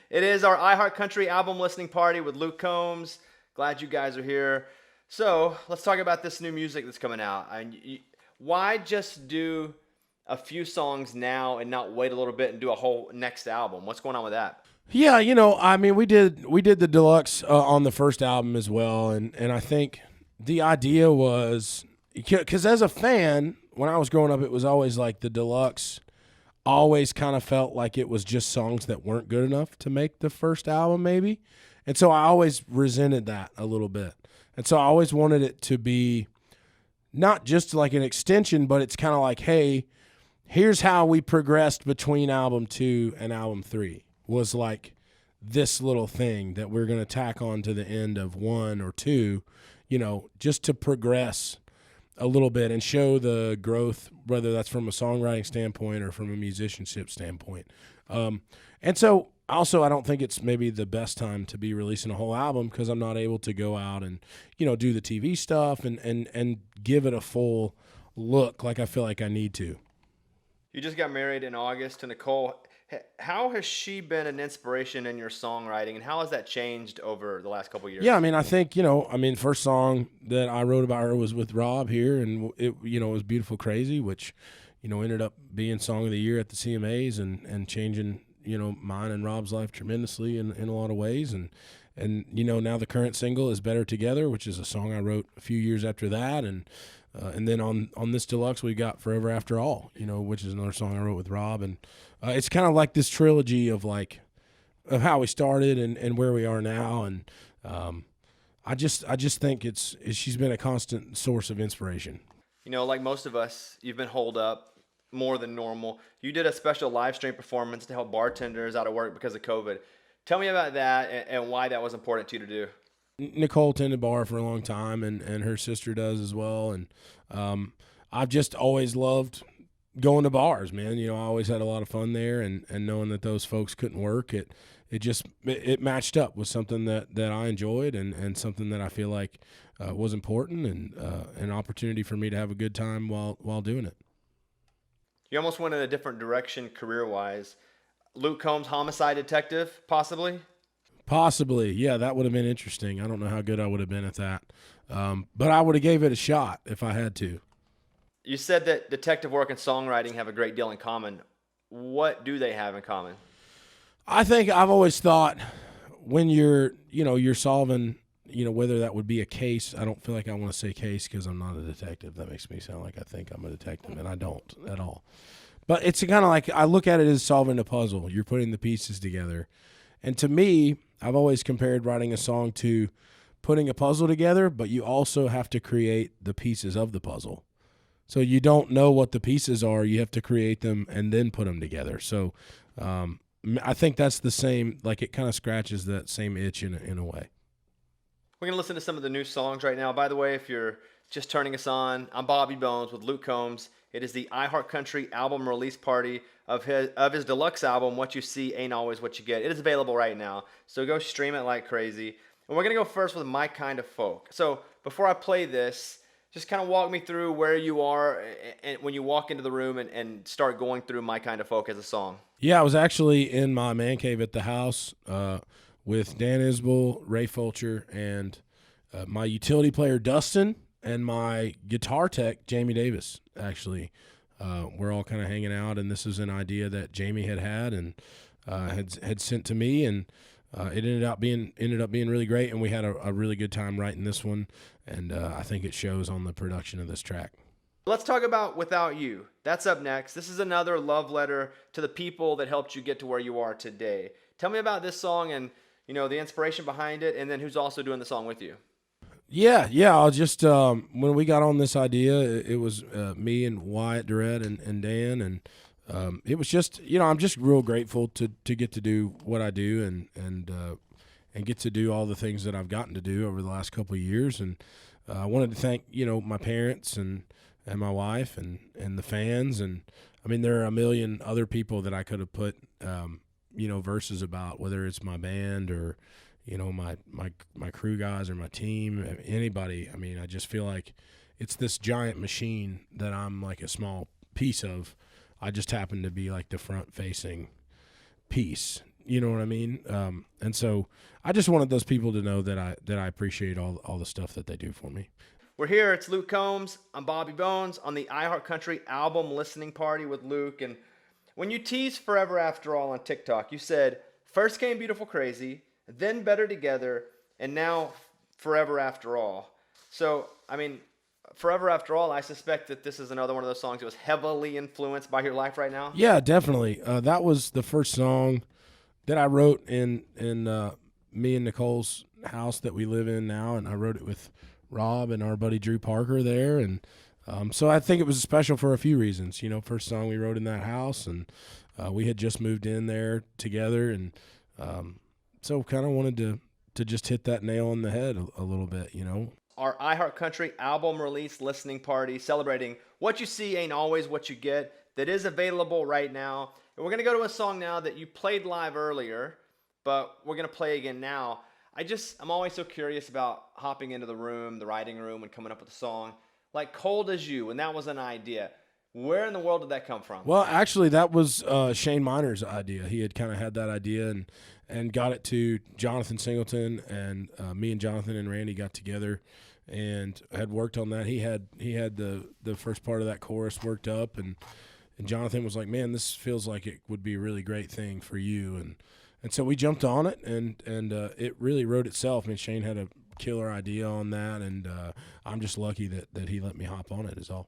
It is our iHeartCountry album listening party with Luke Combs. Glad you guys are here. So let's talk about this new music that's coming out. Why just do a few songs now and not wait a little bit and do a whole next album? What's going on with that? Yeah, I mean, we did the deluxe on the first album as well, and I think the idea was because as a fan, when I was growing up, it was always like the deluxe always kind of felt like it was just songs that weren't good enough to make the first album, maybe, and so I always resented that a little bit, and so I always wanted it to be not just like an extension, but it's kind of like, hey, here's how we progressed between album 2 and album 3 was like this little thing that we're going to tack on to the end of 1 or 2, just to progress a little bit and show the growth, whether that's from a songwriting standpoint or from a musicianship standpoint. And so also I don't think it's maybe the best time to be releasing a whole album because I'm not able to go out and, do the TV stuff and give it a full look like I feel like I need to. You just got married in August to Nicole. How has she been an inspiration in your songwriting, and how has that changed over the last couple of years? Yeah, I mean, I think, first song that I wrote about her was with Rob here, and it was Beautiful Crazy, which, ended up being Song of the Year at the CMAs and changing, mine and Rob's life tremendously in a lot of ways. And now the current single is Better Together, which is a song I wrote a few years after that. And then on this deluxe, we got Forever After All, which is another song I wrote with Rob. And it's kind of like this trilogy of how we started and where we are now. And I just think she's been a constant source of inspiration. Like most of us, you've been holed up more than normal. You did a special live stream performance to help bartenders out of work because of COVID. Tell me about that and why that was important to you to do. Nicole tended bar for a long time, and her sister does as well. And I've just always loved going to bars, man. I always had a lot of fun there, and knowing that those folks couldn't work, it matched up with something that I enjoyed and something that I feel like was important and an opportunity for me to have a good time while doing it. You almost went in a different direction career-wise. Luke Combs, homicide detective, possibly? Possibly, yeah, that would have been interesting. I don't know how good I would have been at that, but I would have gave it a shot if I had to. You said that detective work and songwriting have a great deal in common. What do they have in common? I think I've always thought when you're solving, whether that would be a case. I don't feel like I want to say case because I'm not a detective. That makes me sound like I think I'm a detective, and I don't at all. But it's kind of like I look at it as solving a puzzle. You're putting the pieces together. And to me, I've always compared writing a song to putting a puzzle together, but you also have to create the pieces of the puzzle. So you don't know what the pieces are. You have to create them and then put them together. So I think that's the same, like it kind of scratches that same itch in a way. We're going to listen to some of the new songs right now. By the way, if you're just turning us on, I'm Bobby Bones with Luke Combs. It is the iHeartCountry album release party of his deluxe album, What You See Ain't Always What You Get. It is available right now, so go stream it like crazy. And we're going to go first with My Kind of Folk. So before I play this, just kind of walk me through where you are and when you walk into the room and start going through My Kind of Folk as a song. Yeah, I was actually in my man cave at the house with Dan Isbell, Ray Fulcher, and my utility player, Dustin, and my guitar tech, Jamie Davis, actually. We're all kind of hanging out, and this is an idea that Jamie had and had sent to me, and it ended up being really great, and we had a really good time writing this one, and I think it shows on the production of this track. Let's talk about Without You. That's up next. This is another love letter to the people that helped you get to where you are today. Tell me about this song and the inspiration behind it, and then who's also doing the song with you. Yeah. I'll just when we got on this idea, it was me and Wyatt Durrett and Dan, and it was just I'm just real grateful to get to do what I do and get to do all the things that I've gotten to do over the last couple of years. And I wanted to thank my parents and my wife and the fans, and I mean there are a million other people that I could have put verses about, whether it's my band or my crew guys or my team, anybody. I mean, I just feel like it's this giant machine that I'm like a small piece of. I just happen to be like the front facing piece, You know what I mean? And so I just wanted those people to know that I appreciate all the stuff that they do for me. We're here. It's Luke Combs. I'm Bobby Bones on the iHeartCountry album listening party with Luke. And when you teased Forever After All on TikTok, you said, first came Beautiful Crazy, then Better Together, and now Forever After All. So, I mean, Forever After All, I suspect that this is another one of those songs that was heavily influenced by your life right now. Yeah, definitely. That was the first song that I wrote in me and Nicole's house that we live in now, and I wrote it with Rob and our buddy Drew Parker there, and so I think it was special for a few reasons. You know, first song we wrote in that house, and we had just moved in there together, and so kind of wanted to just hit that nail on the head a little bit, you know. Our iHeartCountry album release listening party celebrating What You See Ain't Always What You Get that is available right now. And we're going to go to a song now that you played live earlier, but we're going to play again now. I'm always so curious about hopping into the writing room, and coming up with a song. Like Cold As You, and that was an idea. Where in the world did that come from? Well, actually, that was Shane Miner's idea. He had kind of had that idea and got it to Jonathan Singleton, and me and Jonathan and Randy got together and had worked on that. He had the first part of that chorus worked up, and Jonathan was like, "Man, this feels like it would be a really great thing for you." And so we jumped on it, and it really wrote itself. I mean, Shane had a killer idea on that, and I'm just lucky that he let me hop on it is all.